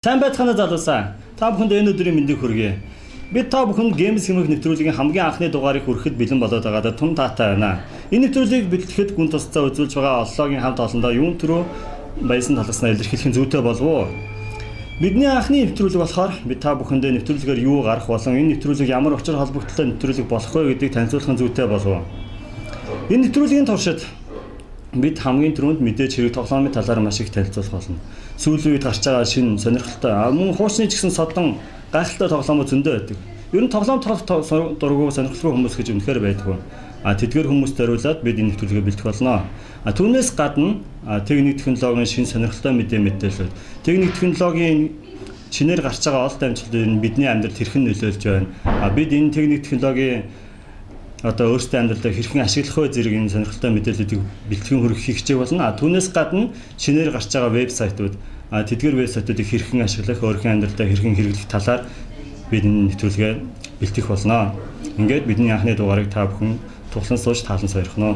Сайн байцгаана залуусаа. Та бүхэнд энэ өдрийн мэндийг хүргэе. Бид та бүхэнд Games хэмээх нэвтрүүлгийн хамгийн анхны дугаарыг хүрэхэд бэлэн болоод байгаадаа тун таатай байна. Энэ нэвтрүүлгийг бэлтгэхэд гүн тусцаа үзүүлж байгаа оллогийн хамт олондоо юун төрөө баясан таласнаа илэрхийлэх нь зүйтэй болов уу? Бидний анхны нэвтрүүлэг болохоор бид та бүхэндээ нэвтрүүлгээр юу гарах болон энэ нэвтрүүлэг ямар учир холбогдолтой нэвтрүүлэг болох вэ гэдгийг танилцуулах нь зүйтэй болов уу? Энэ нэвтрүүлгийн туршид бид хамгийн түрүүнд мэдээж хэрэг тоглоомын талаар маш их танилцуулах болно. Сүүлийн үед гарч байгаа шинэ сонирхолтой мөн хуучны ч гэсэн содон гайхалтай тоглоомууд зөндөө байдаг. Ер нь тоглоом дургу сонирхолтой хүмүүс гэж үнэхээр байдаг. Тэдгээр хүмүүст зориулаад бид энэ нэвтрүүлгээ бэлтгэх болно. Түүнээс гадна техник технологийн шинэ сонирхолтой мэдээлэлүүд, техник технологийн шинээр гарч байгаа олд амжилтууд бидний амьдралд хэрхэн нөлөөлж байна. Бид энэ техник технологийн өөрсдөө амьдралдаа хэрхэн ашиглах вэ зэрэг энэ сонирхолтой мэдээллүүдийг бэлтгэн хүргэх хичээх болно. Түүнээс гадна шинээр гарч байгаа вебсайтууд, тэдгээр вебсайтуудыг хэрхэн ашиглах, өөрийнхөө амьдралдаа хэрхэн хэрэглэх талаар бид энэ нэвтрүүлгээ бэлтгэх болно. Ингээд бидний анхны дугаарыг та бүхэн туглан сууж таалан сойрхно.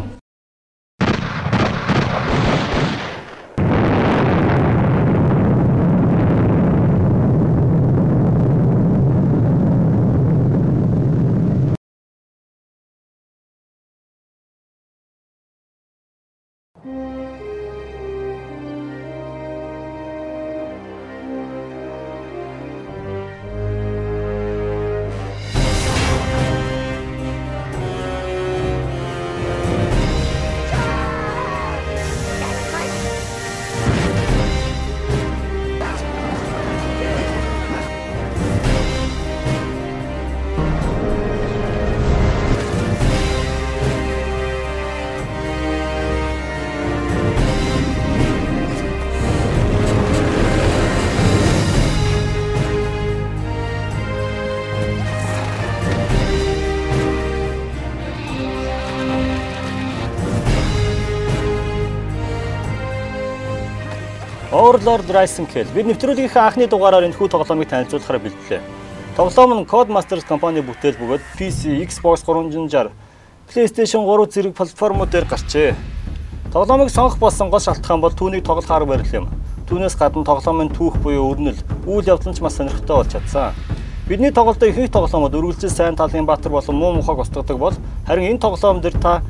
Overlord Rising Hell. Бид нэвтрүүлгийнхээ анхны дугаараар энэхүү тоглоомыг танилцуулахаар бэлдлээ. Тоглоом нь Codemasters компани бүтээл бөгөөд PC, Xbox 360, PlayStation 3 зэрэг платформууд дээр гарчээ. Тоглоомыг сонгох болсон гол шалтгаан бол түүнийг тоглох арга барил юм. Түүнээс гадна тоглоомын түүх буюу өрнөл, үйл явдал нь маш сонирхолтой болж чадсан. Бидний тоглолтын ихэнх тоглоомод үргэлжлэл сайн талын баатар болон муу мухайг устгадаг бол харин энэ тоглоом дээр та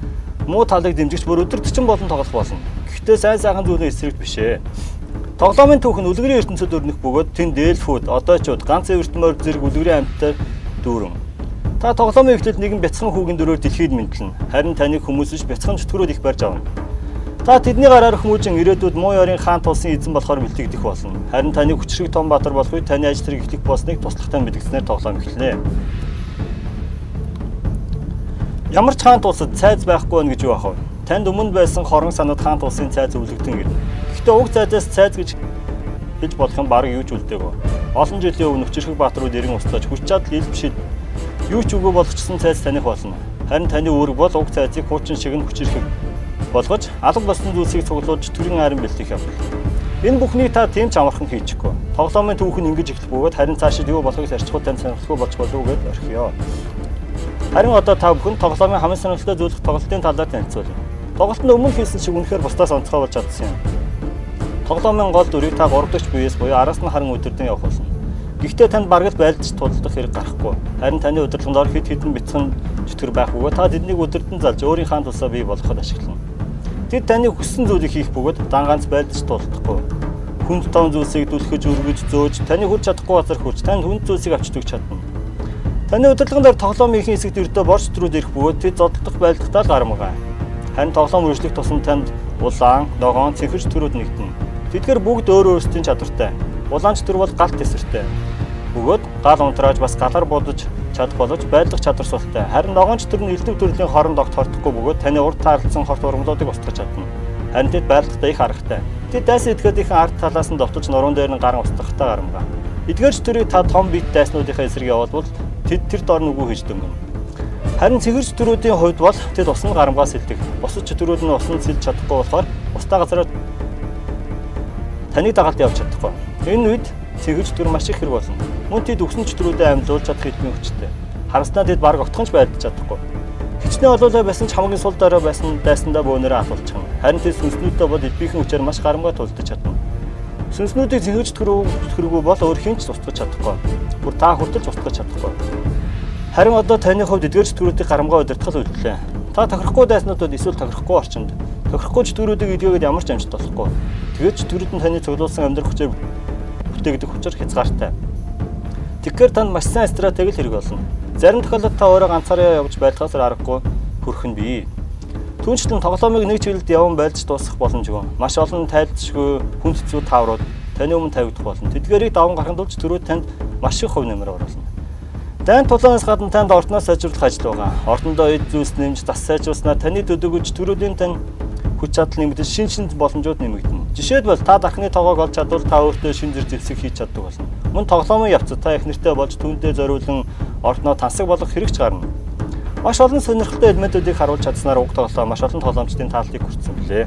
муу талыг дэмжигч бүр өдөртчин болон тоглох болно. Гэхдээ сайн сайхан зүйлийн эсрэг биш ээ. Тоглоомын түүх нь үлгэрийн ертөнцид өрнөх бөгөөд тэнд эльфүүд, одоочууд, ганц эвертмөр зэрэг үлгэрийн амьтад дүүрэн. Та тоглоомын эхлэлд нэгэн бяцхан хүүгийн дөрөөр дэлхийд мэдлэн, харин таныг хүмүүс биш бяцхан чөтгөрүүд их барьж авна. Та тэдний гараар хүмүүжин ирээдүйд муу ёрийн хаан тулсан эзэн болохоор бэлтгэдэх болно. Харин таны хүчрэг том баатар болох үед таны ажил хэрэг эхлэх болсныг туслахтай мэдгдснээр тоглоом эхэлнэ. Ямар ч хаан тулсад цайз байхгүй байх гэж юу ах вэ? Танд өмнө байсан хорон санууд хаан тулсын цайз өвлөгдөн гэнэ. Гэхдээ уг цайзаас цайз гэж хэлж болох юм баг юу ч үлдээгөө. Олон жилийн өмнө хүчрэг баатрууд иргэн устгаж хүч чадал ил бишид юу ч үгүй болгочихсон цайз таних болно. Харин таны үүрэг бол уг цайзыг хуучин шиг нь хүчрэг болгож алга болсон зүйлсийг цуглуулж төрийн арин бэлтгэх явдал. Энэ бүхнийг та тийм ч амархан хийчихгүй. Тоглоомын түүх нь ингэж эхлэх бөгөөд харин цаашид юу болохыг зарчхуй тань сонирхолтой болж болов уу гэж орхиё. Харин одоо та бүхэн тоглоомын хамгийн сонирхолтой зүйлх тоглолтын талаар танилцуулъя. Тоглолт нь өмнө хийсэн шиг үнэхээр бусдаас онцгой болж чадсан юм. Тоглоомын гол дүрийг та 3 дахь биеэс буюу араас нь харан өдөрдөн явах болно. Гэхдээ танд бараг л байлдаж тулдах хэрэг гарахгүй. Харин таны удирдлагын хэд хэдэн бяцхан чөтгөр байх бөгөөд та тэднийг өдөрдөн залж өөрийн хаан тусаа бий болгоход ашиглана. Тэд таны хүссэн зүйлийг хийх бөгөөд дан ганц байлдаж тулдахгүй. Хүнд том зүйлсийг дүлхэж өргөж зөөж таны хүрч чадахгүй газар хүрч танд хүнд зүйлсийг авч төгч чадна. Таны удирдлагын дээр тоглоомын ихэнх хэсэгт өртөө борч төрүүд ирэх бөгөөд тэд зодтолдох байлдахтаа л гарамгаа. Харин тоглоом үржлэх тусам танд улаан, ногоон, цэнхэрч төрүүд нэгдэнэ. Тэдгээр бүгд өөр өөрсдийн чадвартай. Улаанч төр бол галт эсэртэй. Бөгөөд гал унтрааж бас галаар будаж чадах боловч байлдах чадвар суултай. Харин ногоонч төр нь элдв төрлийн хооронд огт хортохгүй бөгөөд таны урд таарлсан хорт ургамлуудыг устгах чадна. Харин тэд байлдахдаа их аргатай. Тэд дайсан эдгэдийн ард талаас нь довтож нуруунд дээр нь гарan устгахтаа гарамгаа. Эдгээрч төрийг та том бит дайснуудынхаа эсрэг явуулбал тэд тэр дор нүгүү хийж дөнгөнө. Харин цэгэрч төрүүдийн хувьд бол тэд усны гарамгаа сэлдэг. Бусад төрүүд нь усанд сэлж чадахгүй болохоор устаа газараа таныг дагалд явж чадахгүй. Энэ үед цэгэрч төр маш их хэрэг болно. Мөн тэд өгсөн төрүүдэд амьлуулж чадах хэдэн хүчтэй. Хараснаа тэд баг огтхонч байлдаж чадахгүй. Хичнээн олоолаа байсан ч хамгийн сул дорой байсан дайсандаа бөөнөрөө алуулчих юм. Харин тэд сүнснүүдтэй бол эдбийнхэн хүчээр маш гарамгаа тулдаж чадна. Сүнснүүдийг зинхэж төрөөгөө бол өөр хэн ч устгах чадахгүй. Бүр та хүртэл устгах чадахгүй. Харин одоо таны хувьд эдгээр чөтгөрүүдийн гарамгаа удирдах үйлдэлээ. Та тохирохгүй дайснуудад эсвэл тохирохгүй орчинд тохирохгүй чөтгөрүүдийг идгээд ямар ч амжилт олохгүй. Тэгээд чөтгөрүүд нь таны цуглуулсан амьдрах хүчээр бүтээгдэх хүчээр хязгаартай. Тэгэхээр танд маш сайн стратеги хэрэг болно. Зарим тохиолдолд та өөрөө ганцаараа явж байлгахаас аргагүй хүрэх нь бий. Түүнчлэн тоглоомыг нэг чиглэлд яван байлж дуусгах боломжгүй. Маш олон тайлбаршгүй хүн хэцүү тааврууд таны өмнө тавигдах болно. Тэдгээрийг даван гаргахын тулд чөтгөрүүд танд маш их хувь нэмэр оруулна. Дайн тулаанаас гадна танд ордноос сайжруулах ажил байгаа. Ордондоо эд зүйлс нэмж тас сайжруулснаар таны төдийгүй чөтгөрүүдийн тань хүч чадал нэмэгдэж шин боломжууд нэмэгдэнэ. Жишээлбэл та дахны тоогоог олж чадвал та өөртөө шин зэр зэвсэг хийж чаддаг болно. Мөн тоглоомын явцад та их нэртэй болж түүнтэй зориулан ордноо тансаг болгох хэрэгч гарна. Маш олон сонирхолтой элементүүдийг харуулж чадсанаар уг тоглоом маш олон тоглоомчдын тааллыг хүртсэн билээ.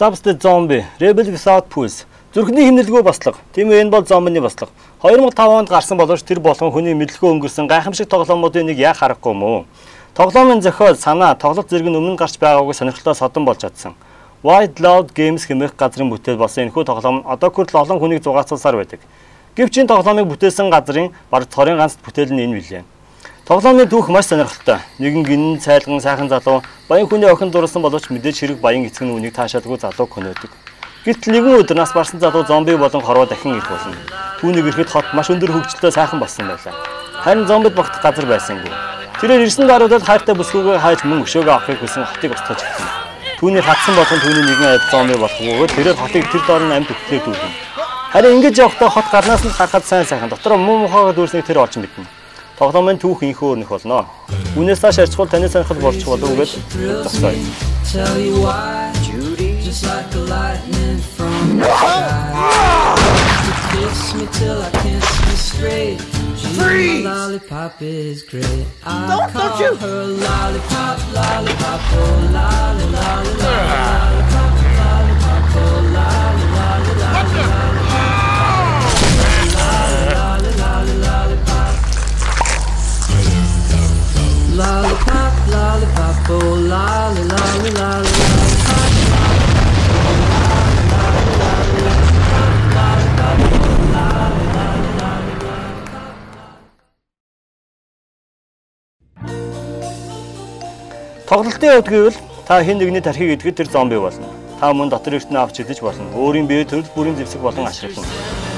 Substance Zombie, Rebel Without Pulse. Зүрхний хэмнэлгүй баслага. Тийм ээ, энэ бол зомбиний баслага. 2005 онд гарсан боловч тэр болгон хүний мэдлэгөө өнгөрсөн гайхамшиг тоглоомуудын нэг яа харахгүй мүү. Тоглоомын зохиол, санаа, тоглолт зэрэг нь өмнө гарч байгаагүй сонирхолтой содон болж чадсан. Wild Loud Games хэмээх газрын бүтээл болсон энэхүү тоглоом одоо хүртэл олон хүнийг зугаацуулсаар байдаг. Гэвч энэ тоглоомыг бүтээсэн газрын бараг цорын ганц бүтээл нь энэ билээ. Тоглоомны түүх маш сонирхолтой. Нэгэн гинэн цайлган сайхан залуу баян хүний охин дурлсан боловч мэдээж хэрэг баян эцэг нь үнийг таашаалгүй залууг хөнөөдөг. Гэтэл нэгэн өдөр нас барсан залуу зомби болон хорвоо дахин ирэх болно. Түүнийг ирэхэд хот маш өндөр хөгжилтэй сайхан болсон байлаа. Харин зомбид багтах газар байсангүй. Тэрээр ирсэн даруйдад хайртай бүсгүйгээ хайж мөн өшөөгөө авахыг хүсэн хотыг устгаж ирсэн. Түүний хатсан болгон түүний нэгэн айд зомби болохгүй. Тэр хотыг тэр доор нь амьд өвтлээ дүүрнэ. Харин ингэж явахдаа хот гарнаас нь харахад сайн дотроо муу мухаага дүүрснийг тэр олж мэднэ. Тоглоомын түүх инхүү өрнөх болно. Үүнээс цааш арчхуул таны сонирхол болчих болов уу гэж засаа. Just like a lightning from the sky. You kiss me till I can't see straight. Freeze! Lollipop is great. I call her lollipop, lollipop, oh lolly, lolly, lollipop, lollipop, oh lolly, lolly, lolly, lolly, lolly, lollipop. Lollipop, lollipop, oh lolly, lolly, lolly, lollipop. Тоглолтын хувьд гэвэл та хэн нэгний тархийг идэхэд тэр зомби болно. Та мөн дотор эртнээ авч идэж болно. Өөрийн биеэ төрөл бүрийн зэвсэг болон ашиглана.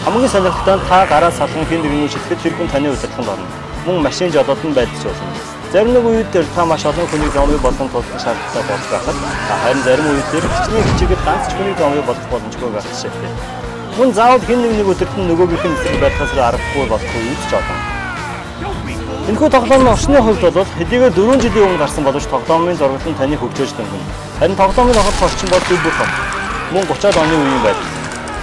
Хамгийн сонирхолтой нь та гараа салган хэн нэгнийг шидэхэд тэр хүн таны удирдлаганд орно. Мөн машин жолоод нь байдалж болно. Зарим нэг үед та маш олон хүнийг зомби болгон тулах шаардлагатай болох байхад харин зарим үед хичнээн хичээгээд ганц ч хүнийг зомби болох боломжгүй байх жишээтэй. Мөн заавал хэн нэгнийг удирдан нөгөөгийнх нь эсрэг байдлаас аргагүй болох үед ч олон. Энэхүү тоглоомын орчны хувьд бол хэдийгээр 4 жилийн өмнө гарсан боловч тоглоомын зурагт нь таны хөгжөөж дөнгөн. Харин тоглоомын хот орчин бол бүр бүх мөн 30-аад оны үеийн байдаг.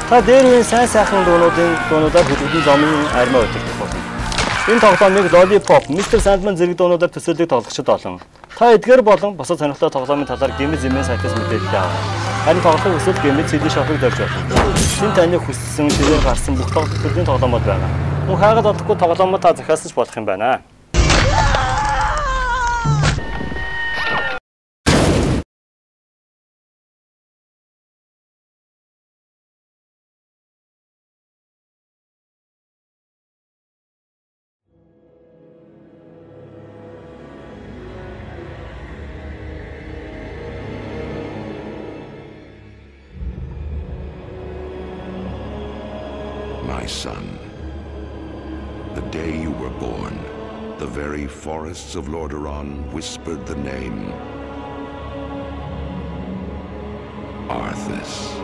Та дээр үеийн сайн сайхан дуунуудаар хөдөлгдөн зомын армиа удирдах болно. Энэ тоглоомыг Lollipop, Mr. Sandman зэрэг дуунуудаар төсөөлөг тоглогчид олон. Та эдгээр болон босод сонирхолтой тоглоомын талаар Games Zimmer сайтаас мэдээлэл авах. Харин тоглох хүсвэл Games CD shop-ыг дөрж болно. Энэ таны хүссэн ширээ гарсан бүх тоглолтын тоглоомод байна. Мөн хаагаад олохгүй тоглоомоо та захиалсаж болох юм байна. My son, the day you were born, the very forests of Lordaeron whispered the name Arthas.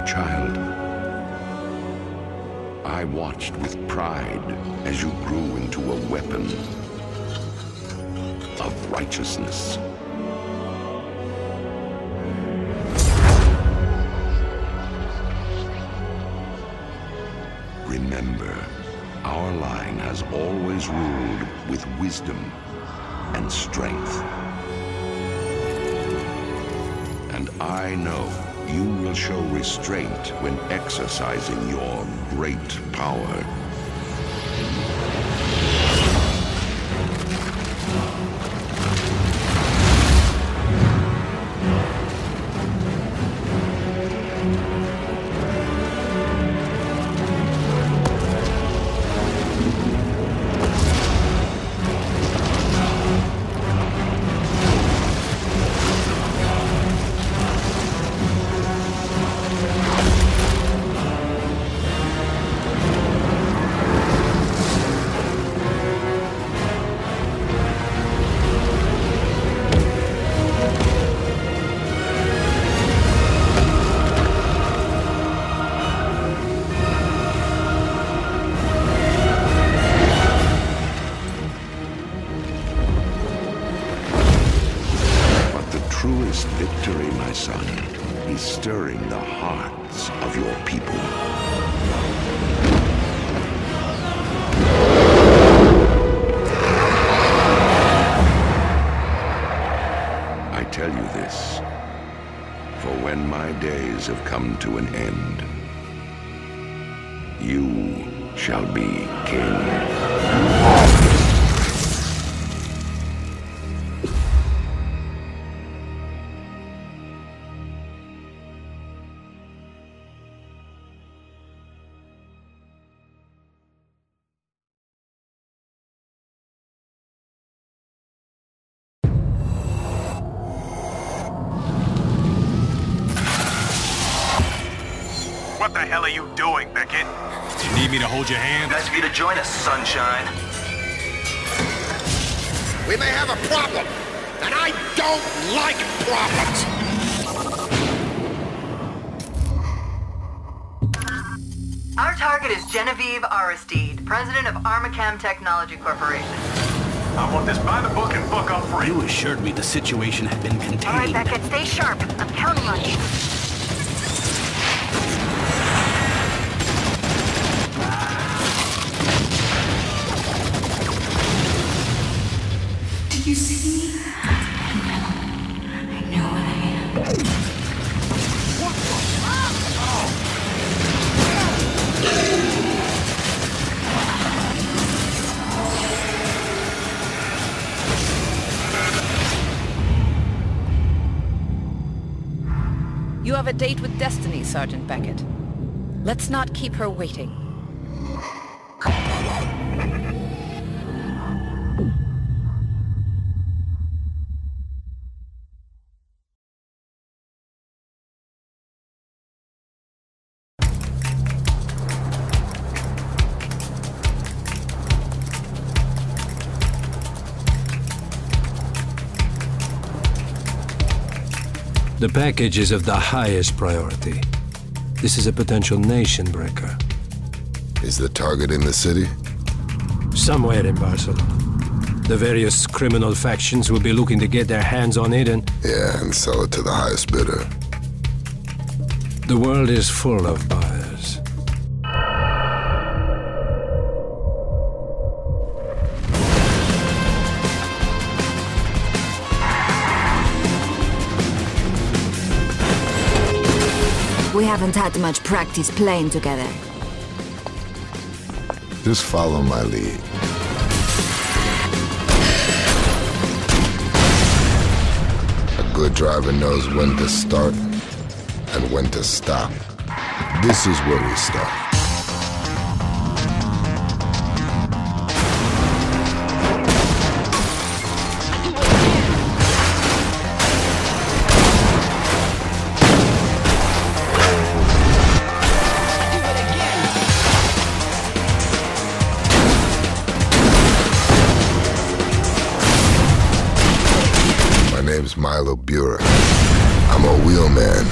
Child, I watched with pride as you grew into a weapon of righteousness. Remember, our line has always ruled with wisdom and strength. And I know you will show restraint when exercising your great power. Truest victory, my son, is stirring the hearts of your people. I tell you this come to an end. You shall be king. What the hell are you doing, Beckett? You need me to hold your hand? Nice of you to join us, Sunshine. We may have a problem, and I don't like problems! Our target is Genevieve Aristide, president of Armacam Technology Corporation. I want this by the book and fuck up free. You assured me the situation had been contained. All right, Beckett, stay sharp. I'm counting on you. Did you see me? I know what I am. What the fuck? You have a date with Destiny, Sergeant Beckett. Let's not keep her waiting. The package is of the highest priority. This is a potential nation breaker. Is the target in the city? Somewhere in Barcelona. The various criminal factions will be looking to get their hands on it and... Yeah, and sell it to the highest bidder. The world is full of buyers. We haven't had much practice playing together. Just follow my lead. A good driver knows when to start and when to stop. This is where we start. My name's Milo Burek. I'm a wheelman.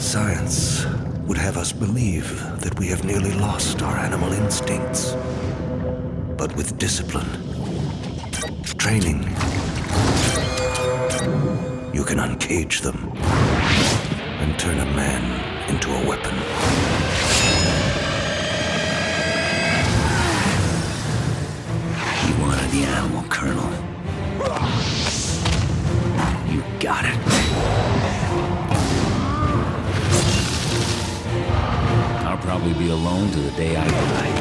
Science would have us believe that we have nearly lost our animal instincts. But with discipline, training, you can uncage them and turn a man into a weapon. You wanted the animal, Colonel. You got it. I'll probably be alone to the day I die.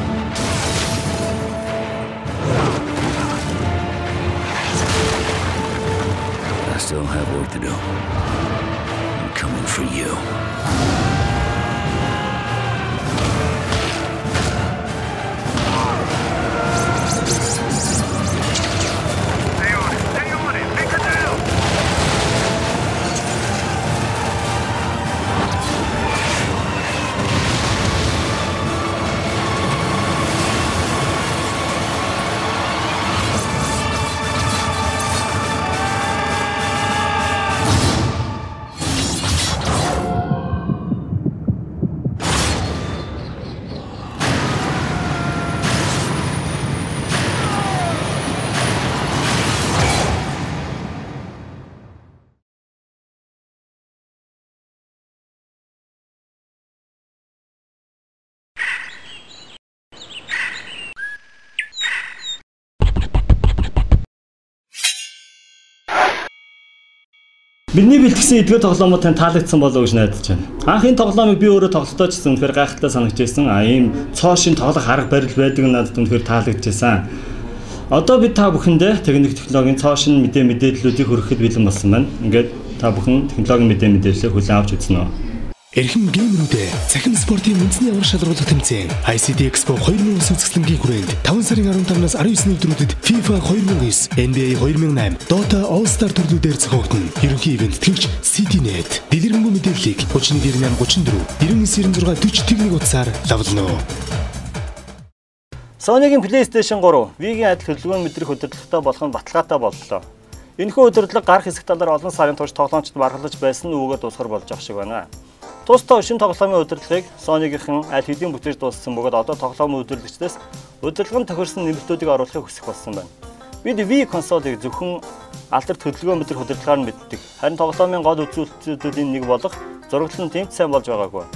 I still have work to do. I'm coming for you. Бидний бэлтгэсэн эдгээр тоглоомууд тань таалагдсан болов гэж найдаж байна. Анхын тоглоомыг би өөрөө тоглолтоо ч гэсэн үнэхээр гайхалтай санагдчихсэн. Ийм цоо шин тоглох арга барил байдаг нь надад үнэхээр таалагдчихсан. Одоо бид та бүхэндээ техник технологийн цоо шин мэдээллүүдийг хүргэхэд бэлэн болсон байна. Ингээд та бүхэн технологийн мэдээллээ хүлээн авч үзнэ. Эрхэм геймерүүдээ цахим спортын үндэсний аврах шалралт тэмцээн ICT Expo 2009 үзэсгэлэнгийн хүрээнд 5 сарын 15-наас 19-ний өдрүүдэд FIFA 2009, NBA 2008, Dota All-Star төрлүүдээр зохиогдно. Ерөнхий ивент тэтгэгч CityNet. Дэлгэрэнгүй мэдээллийг 3198 34 9996 40 техник утсаар лавлана. Sony-гийн PlayStation 3 Wii-гийн адил хөдөлгөөнд мэдрэх удирдлагатай болох нь баталгаатай боллоо. Энэхүү удирдлага гарах хэсэг талаар олон сарын турш тоглоомчид маргалж байсан нь үүгээр дуусгар болж ах шиг байна. Тусдаа шинэ тоглоомын удирдлагыг Sony-гийнхэн аль хэдийн бүтээж дууссан бөгөөд одоо тоглоомын удирдлагчдаас удирдлагын тохирсон нэмэлтүүдийг оруулахыг хүсэх болсон байна. Бид Wii консолыг зөвхөн алдарт хөдөлгөөн мэдрэх удирдлагаар мэддэг. Харин тоглоомын гол үзүүлэлтүүдийн нэг болох зураглал нь тэмц сайн болж байгаагүй.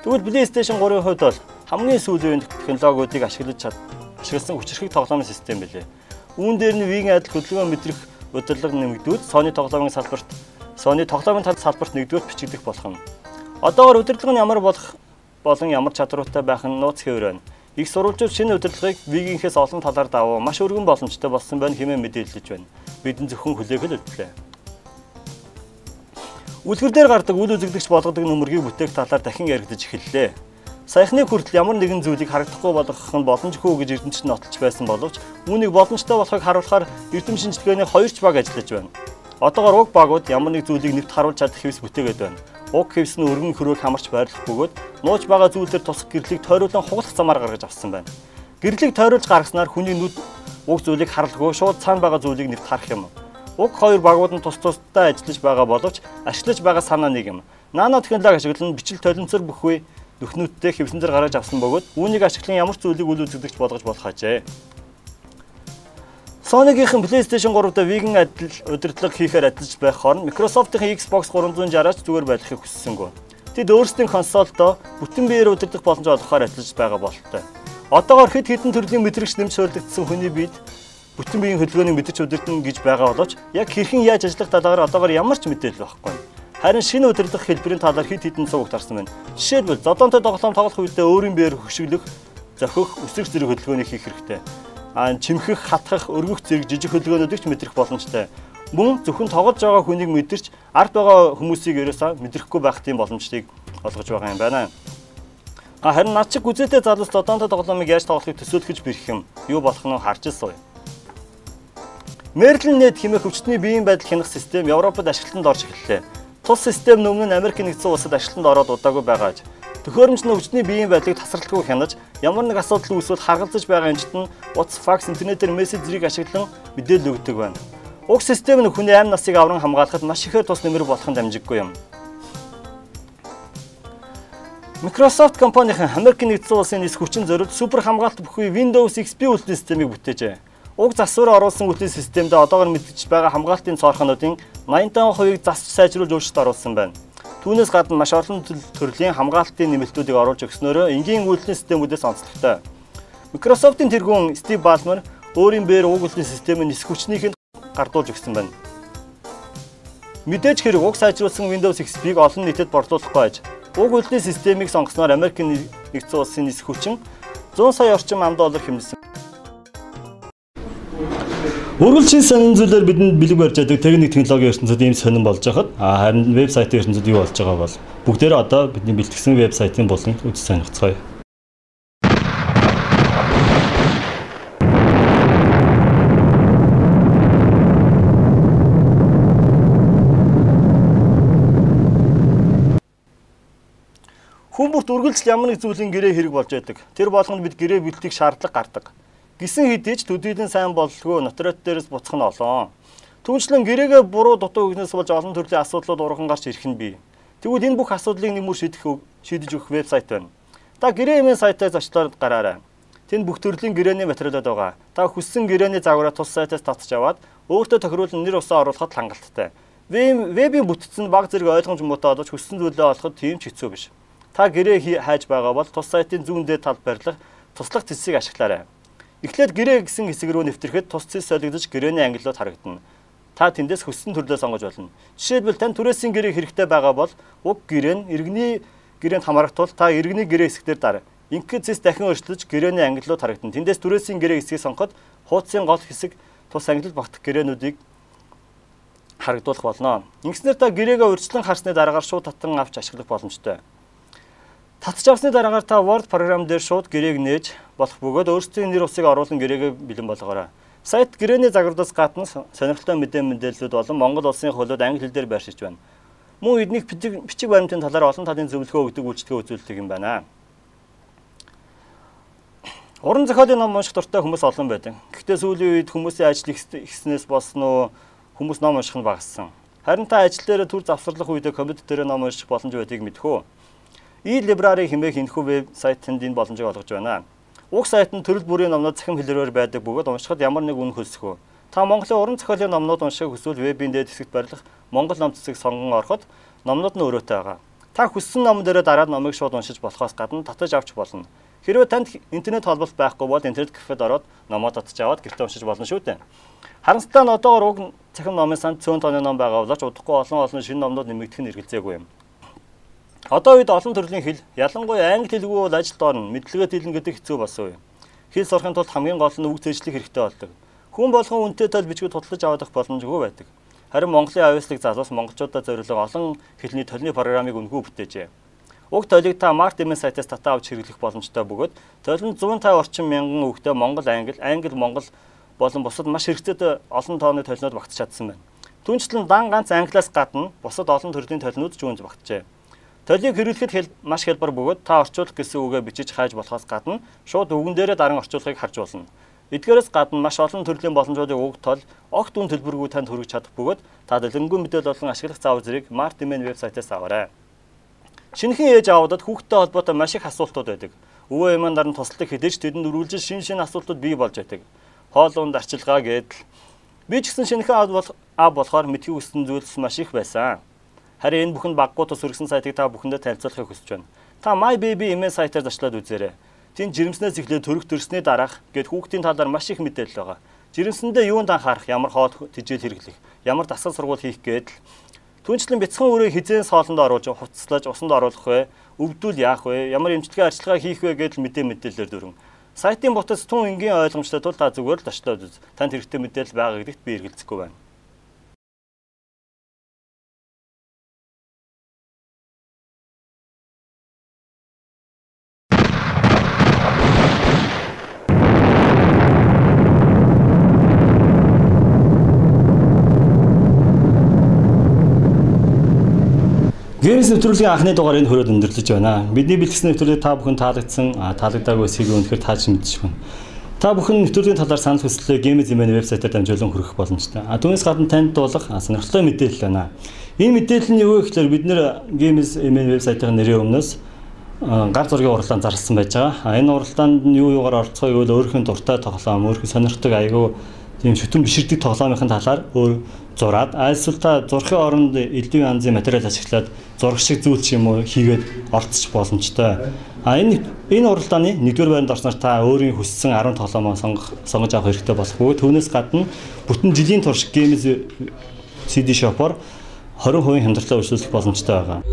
Тэгвэл PlayStation 3-ын хувьд бол хамгийн сүүлийн технологиудыг ашигласан хүчирхэг тоглоомын систем билээ. Үүн дээр нь Wii-гийн адил хөдөлгөөн мэдрэх удирдлага нэмэгдүүд Sony тоглоомын салбарт нэгдүгээр бичигдэх болох юм. Одоогоор удирдлага нь ямар болох болон ямар чадвартай байх нь нууц хэвээр байна. Их сурвалжууд шинэ удирдлагыг Wii-гийнхээс олон талаар давуу маш өргөн боломжтой болсон байна хэмээн мэдээлж байна. Бидэн зөвхөн хүлээх л үлдлээ. Үлгэр дээр гардаг үл үзэгдэгч болгодог нөмөргийг бүтээх талаар дахин яригдж эхэллээ. Саяхны хүртэл ямар нэгэн зүйлийг харагдахгүй болгох нь боломжгүй гэж эрдэмтдүүд нотолж байсан боловч үүнийг боломжтой болохыг харуулахаар эрдэм шинжилгээний 2 ч баг ажиллаж байна. Одоогоор уг багууд ямар нэг зүйлийг нэвт харуулж чадах хэвс бүтээгээд байна. Уг хэвс нь өргөн хөрөг хамарч байрлах бөгөөд нууж байгаа зүйлээр тусах гэрлийг тойруулан хугалах замаар гаргаж авсан байна. Гэрлийг тойруулж гаргаснаар хүний нүд уг зүйлийг харалгүй шууд цаана байгаа зүйлийг нэвт харах юм. Уг хоёр багууд нь тусдаа ажиллаж байгаа боловч ашиглаж байгаа санаа нэг юм. Нано технологи ашиглан бичил толонцор бүхвээ нүхнүүдтэй хэвсэн дээр гаргаж авсан бөгөөд үүнийг ашиглан ямар ч зүйлийг үл үзэгдэгч болгож болох ажээ. Sony-гийнхэн PlayStation 3-д Wii-гийн адил удирдлага хийхээр ажиллаж байх хооронд Microsoft-ийн Xbox 360-аас зүгээр байхыг хүссэнгүй. Тэд өөрсдийн консолдоо бүтэн биеэр удирдах боломж олгохоор ажиллаж байгаа бололтой. Одоогоор хэд хэдэн төрлийн мэдрэгч нэмж суурилдсан хүний биед бүтэн биеийн хөдөлгөөнийг мэдэрч удирдана гэж байгаа боловч яг хэрхэн яаж ажиллах талаар одоогоор ямар ч мэдээлэл байхгүй. Харин шинэ удирдах хэлбэрийн талаар хэд хэдэн цуг тарсан байна. Жишээлбэл зодонтой тоглоом тоглох үедээ өөрийн биеэр хөшөглөх, зохих, өсрөх зэрэг хөдөлгөөнийг хийх хэрэгтэй. Чимхэх, хатгах, өргөх зэрэг жижиг хөдөлгөөнүүдийг ч мэдрэх боломжтой. Мөн зөвхөн тоглож байгаа хүнийг мэдэрч ард байгаа хүмүүсийг ерөөсөө мэдрэхгүй байх тийм боломжтойг олгож байгаа юм байна. Харин над шиг гүзээтэй залуус зодонтой тоглоомыг яаж тоглохыг төсөөлөх бэрх юм. Юу болох нь харж сууя. Merlin-Net хэмээх өвчтний биеийн байдал хянах систем Европод ашиглалтанд орж эхэллээ. Тус систем өмнө нь Америкийн нэгдсэн улсад ашиглалтанд ороод удаагүй байгааж төхөөрөмж нь өвчтний биеийн байдлыг тасралтгүй хянаж ямар нэг асуудал үүсвэл харгалзаж байгаа эмчт нь утас, факс, интернетээр мессеж зэрэг ашиглан мэдээлэл өгдөг байна. Уг систем нь хүний амь насыг авран хамгаалахад маш ихээр тус нэмэр болох нь дамжиггүй юм. Microsoft компанийн Америкийн нэгдсэн улсын нис хүчин зориулж супер хамгаалалт бүхий Windows XP үйлдвэрлэлийн системийг бүтээжээ. Уг засвар оруулсан үйлдвэрлэлийн системд одоогор мэдэгдэж байгаа хамгаалтын цоорхонуудын 85%-ийг засч сайжруулж өөрчлөлт оруулсан байна. Түүнээс гадна маш олон төрлийн хамгаалтын нэмэлтүүдийг оруулж өгснөөрөө энгийн үйлдвэрлэлийн системүүдээс онцлогтой. Microsoft-ийн тэргүүн Стив Балмер өөрийн бээр уг үйлдвэрлэлийн системийн нис хүчнийхийг гардуулж өгсөн байна. Мэдээж хэрэг уг сайжруулсан Windows XP-г олон нийтэд борлуулахгүй аж. Уг үйлдвэрлэлийн системийг сонгосноор Америкийн нэгдсэн улсын нис хүчин 100 сая орчим $1 хэмнэсэн. Үргэлжлэн сонин зүйлээр бидэнд бэлэг барьж яадаг техник технологийн ертөнцид ийм сонин болж байхад харин вебсайтын ертөнцид юу болж байгаа бол бүгдээрээ одоо бидний бэлтгэсэн вебсайтын болон үз сонирхцгаая. Хүмүүст үргэлжлэл ямар нэг зүйлийн гэрээ хэрэг болж байдаг. Тэр болгонд бид гэрээ бэлтгэх шаардлага гардаг. Гисэн хэдий ч төдийдэн сайн боллгүй нотрот дээрээс буцах нь олон. Түүнчлэн гэрээгээ буруу дутуу өгнөөс болж олон төрлийн асуудлууд урхан гарч ирэх нь бий. Тэгвэл энэ бүх асуудлыг нэмэр шийдэж өгөх вебсайт байна. Та гэрээ сайтаа зочлоор гараарай. Тэнд бүх төрлийн гэрээний материалууд байгаа. Та хүссэн гэрээний загвараа тус сайтаас татж аваад өөртөө тохируулан нэр усаа оруулахад хангалттай. Вебийн бүтцэн баг зэрэг ойлгомж муутай боловч хүссэн зүйлээ олоход тийм ч хэцүү биш. Та гэрээ хайж байгаа бол тус сайтын зүүн дээд талд барилах туслах цэцгийг ашиглаарай. Эхлээд гэрээ гэсэн хэсэг рүү нэвтрэхэд тус цэц солигдож гэрээний ангиллууд харагдана. Та тэндээс хүссэн төрлөө сонгож болно. Жишээлбэл танд түрээсийн гэрээ хэрэгтэй байгаа бол уг гэрээ нь иргэний гэрээнд хамрагдвал та иргэний гэрээ хэсгээр дар. Ингээд цэц дахин өөрчлөж гэрээний ангиллууд харагдана. Тэндээс түрээсийн гэрээ хэсгийг сонгоход хуудсын гол хэсэг тус ангилал багтах гэрээнүүдийг харагдуулах болно. Ингэснээр та гэрээгээ урьдчилан харсны дараагаар шууд татан авч ашиглах боломжтой. Татж авсны дараагаар та Word програм дээр шууд гэрээг нээж болох бөгөөд өөрсдийн нэр усыг оруулан гэрээгээ бэлэн болгоорой. Сайт гэрээний загвардаас гадна сонирхолтой мэдээллүүд болон Монгол улсын хуулиуд англи хэл дээр байршиж байна. Мөн эднийг бичиг баримтын талаар олон талын зөвлөгөө өгдөг үйлчлэгээ үзүүлдэг юм байна. Уран зохиолын ном унших дуртай хүмүүс олон байдаг. Гэхдээ сүүлийн үед хүмүүсийн ажил ихснээс болсон уу хүмүүс ном унших нь багассан. Харин та ажил дээр төр завсарлах үедээ компьютер дээр ном унших боломж байдгийг мэдэх үү? E-library хэмээх энэхүү вебсайтанд энэ боломжийг олгож байна. Уг сайт нь төрөл бүрийн номнууд цахим хэлээр байдаг бөгөөд уншихад ямар нэг үнэ хөлсгөө. Та Монголын уран зохиолын номнууд уншихыг хүсвэл вебийн дээд хэсэгт барилах Монгол ном цэцгийг сонгон ороход номнууд нь өрөөтэй байгаа. Та хүссэн ном дээрээ дараад номыг шууд уншиж болохоос гадна татаж авч болно. Хэрвээ танд интернет холболт байхгүй бол интернет кафед ороод номоо татаж аваад гэртээ уншиж болно шүү дээ. Харамсалтай нь одоогор уг цахим номын санд 100 тонны ном байгаа боловч удахгүй олон шинэ номнууд нэмэгдэх нь эргэлзээгүй юм. Одоо үед олон төрлийн хэл, ялангуяа англи хэлгүй бол ажилд орно, мэдлэгээ дийлнэ гэдэг хэцүү болсон юм. Хэл сурахын тулд хамгийн гол нь үг зэжлэх хэрэгтэй болдог. Хүн болгон үнэтэй тал бичиг тодтолж авах боломжгүй байдаг. Харин Монголын авьяаслыг залуус монголчуудад зориулсан олон хэлний толны програмыг үнэгүй бүтээжээ. Уг толыг та Mart-ийн сайтаас татаа авч хэрэглэх боломжтой бөгөөд толь нь 150 орчим мянган үгтэй монгол, англи, монгол болон бусад маш хэрэгцээтэй олон тооны толинууд багтаж чадсан байна. Түүнчлэн дан ганц англиас гадна бусад олон төрлийн толинууд зүүнж багтжээ. Толийг хэрэглэхэд маш хялбар бөгөөд та орчуулах гэсэн үгээ бичиж хайж болохоос гадна шууд үгэн дээрээ даран орчуулахыг харж болно. Эдгээрээс гадна маш олон төрлийн боломжуудыг уг тол огт үн төлбөргүй танд хүргэж чадах бөгөөд та дэлгэнгүй мэдээлэл болон ашиглах заавар зэрэг Mart-ийн вебсайтаас аваарай. Шинэхэн ээж аавуудад хүүхдтэй холбоотой маш их асуултууд байдаг. Өвөө эмээ нар нь тусалдаг хэдэж тэдэнд үргэлжлэн шинэ асуултууд бий болж байдаг. Хоол унд арчилгаа гэдэл. Би ч гэсэн шинэхэн аав болохоор мэдхийг хүссэн зүйлс маш их байсан. Харин энэ бүхэн баггуу тус хүргэсэн сайтыг та бүхэндээ танилцуулахыг хүсэж байна. Та MyBaby сайтаар зочлоод үзээрэй. Тэнд жирэмснээс эхлээд төрөх төрсний дараах гэд хүүхдийн талаар маш их мэдээлэл байгаа. Жирэмсэндээ юунд анхаарах, ямар хоол тэжээл хэрэглэх, ямар дасгал сургууль хийх гэдэл. Түүнчлэн бяцхан өрөө хизээ соолонд оруулж, хувцаслаж, усанд оруулах вэ, өвдөл яах вэ, ямар эмчилгээ арчилгаа хийх вэ гэдэл мэдээлэлээр дөрвөн. Сайтын бутас тун энгийн ойлгомжтой тул та зүгээр л зочлоод үз. Танд хэрэгтэй мэдээлэл байгаа гэдэгт би эргэлзэхгүй байна. Гэрээс нэвтрүүлгийн анхны дугаар энэ хөрөөд өндөрлөж байна. Бидний бэлтгэсэн нэвтрүүлэг та бүхэн таалагдсан, таалагдаагүй эсэхийг үнэхээр тааж мэдчихв. Та бүхэн нэвтрүүлгийн талаар санал хүслээ Games-ийн вебсайтаар дамжуулан хүргэх боломжтой. Түүнээс гадна танд дуулах сонирхолтой мэдээлэл байна. Энэ мэдээлэл нь юу вэ гэхээр бид нэр Games-ийн вебсайтын нэрийн өмнөөс гар зургийн уралдаанд зарласан байж байгаа. Энэ уралдаанд нь юугаар орцгоо гэвэл өөрийнхөө дуртай тоглоом, өөрийнхөө сонирхдаг аягүй тийм шүтэн биширдэг тоглоомын талаар өөр зураад эсвэл та зурхын оронд илүү янзын материал ашиглаад зураг шиг зүйл ч юм уу хийгээд орцож боломжтой. Энэ уралдааны 1-р байранд орсноор та өөрийн хүссэн 10 тоглоомоо сонгож авах хэрэгтэй болохгүй. Түүнээс гадна бүтэн жилийн турш Games CD Shop-оор 20% хямдралаа өршөөлөх боломжтой байгаа.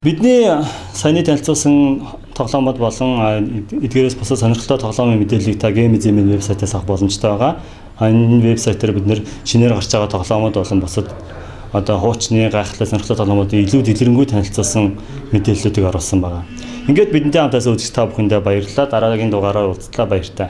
Бидний саяны танилцуулсан тоглоомод болон эдгээрээс бусад сонирхолтой тоглоомын мэдээллийг та Games-ийн вебсайтаас авах боломжтой байгаа. Энэ вебсайтаар бид нэр шинээр гарч байгаа тоглоомод болон бусад одоо хуучны гайхалтай сонирхолтой тоглоомуудын илүү дэлгэрэнгүй танилцуулсан мэдээллүүдийг оруулсан байгаа. Ингээд бидэнтэй хамтаас үзэж та бүхэндээ баярлалаа. Дараагийн дугаараар уулзлаа баяртай.